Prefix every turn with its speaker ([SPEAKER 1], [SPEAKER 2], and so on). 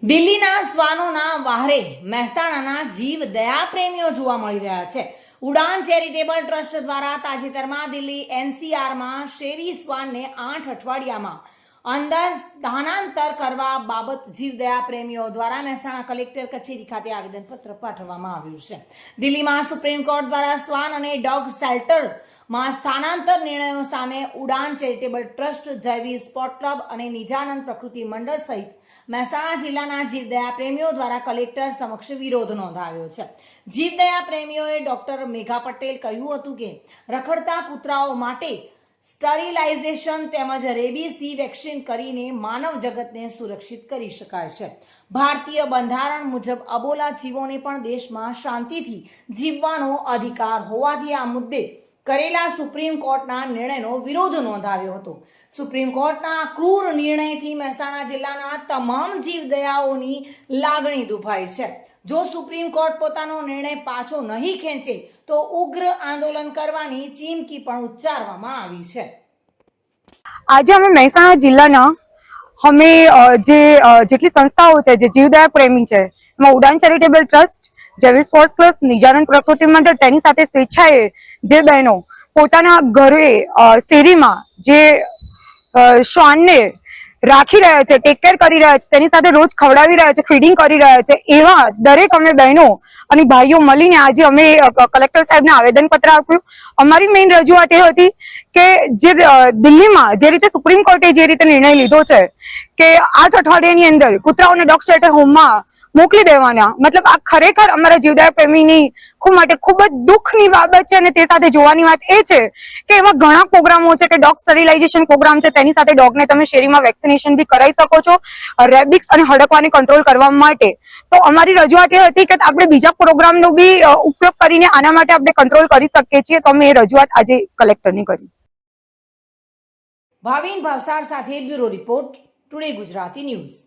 [SPEAKER 1] દિલ્હીના શ્વાનોના વહારે મહેસાણાના જીવ દયા પ્રેમીઓ જોવા મળી રહ્યા છે. ઉડાન ચેરિટેબલ ટ્રસ્ટ દ્વારા તાજેતરમાં દિલ્હી એનસીઆરમાં શેરી શ્વાનને 8 અઠવાડિયામાં અંદર સ્થાનાંતર કરવા બાબત જીવદયા પ્રેમીઓ દ્વારા મહેસાણા કલેક્ટર કચેરી ખાતે આવેદનપત્ર પાઠવવામાં આવ્યું છે. દિલ્હીમાં સુપ્રીમ કોર્ટ દ્વારા શ્વાન અને ડોગ શેલ્ટરમાં સ્થાનાંતર નિર્ણયો સામે ઉડાન charitable trust, Jayveer sport club અને નિજાનંદ પ્રકૃતિ મંડળ સહિત મહેસાણા જિલ્લાના જીવદયા પ્રેમીઓ દ્વારા કલેક્ટર સમક્ષ વિરોધ નોંધાવ્યો છે. જીવદયા પ્રેમીઓએ ડોક્ટર મેઘા પટેલ કહ્યું હતું કે રખડતા કૂતરાઓ માટે સ્ટરીલાઇઝેશન તેમજ રેબીસી વેક્સિન કરીને માનવ જગતને સુરક્ષિત કરી શકાય છે. ભારતીય બંધારણ મુજબ અબોલા જીવોને પણ દેશમાં શાંતિથી જીવવાનો અધિકાર હોવાથી આ મુદ્દે કરેલા સુપ્રીમ કોર્ટના નિર્ણયનો વિરોધ નોંધાવ્યો હતો. સુપ્રીમ કોર્ટના ક્રૂર નિર્ણયથી મહેસાણા જિલ્લાના તમામ જીવદયાઓની લાગણી દુભાઈ છે. જો સુપ્રીમ કોર્ટ પોતાનો નિર્ણય પાછો નહીં ખેંચે તો ઉગ્ર આંદોલન કરવાની ચીમકી પણ ઉચ્ચારવામાં આવી છે.
[SPEAKER 2] આજે અમે મહેસાણા જિલ્લાના જેટલી સંસ્થાઓ છે જે જીવદયા પ્રેમી છે એમાં ઉડાન charitable trust, Jayveer sports club, Nijanand પ્રકૃતિ મંડળ, તેની સાથે સ્વેચ્છાએ જે બહેનો પોતાના ઘરે શેરીમાં જે શ્વાનને રાખી રહ્યા છે, ટેક કેર કરી રહ્યા છે, તેની સાથે રોજ ખવડાવી રહ્યા છે, ફીડિંગ કરી રહ્યા છે, એવા દરેક અમે બહેનો અને ભાઈઓ મળીને આજે અમે કલેક્ટર સાહેબને આવેદનપત્ર આપ્યું. અમારી મેઇન રજૂઆત એ હતી કે જે દિલ્હીમાં જે રીતે સુપ્રીમ કોર્ટે જે રીતે નિર્ણય લીધો છે કે 8 અઠવાડિયાની અંદર કૂતરાઓને ડોગ શેલ્ટર હોમમાં મોકલી દેવાના, મતલબ આ ખરેખર અમારા જીવદયા પ્રેમીની માટે ખૂબ જ દુઃખની બાબત છે. અને તે સાથે જોવાની વાત એ છે કે એમાં ઘણા પ્રોગ્રામો છે કે ડોગ સ્ટરીલાઇઝેશન પ્રોગ્રામ છે, તેની સાથે ડોગને તમે શેરીમાં વેક્સિનેશન બી કરાવી શકો છો રેબિક્સ અને હડકવાને કંટ્રોલ કરવા માટે. તો અમારી રજૂઆત એ હતી કે આપણે બીજા પ્રોગ્રામનો બી ઉપયોગ કરીને આના માટે આપણે કંટ્રોલ કરી શકીએ છીએ. તો અમે એ રજૂઆત આજે કલેક્ટરની કરી.
[SPEAKER 1] ભાવિન ભાવસાર સાથે bureau report, today Gujarati news.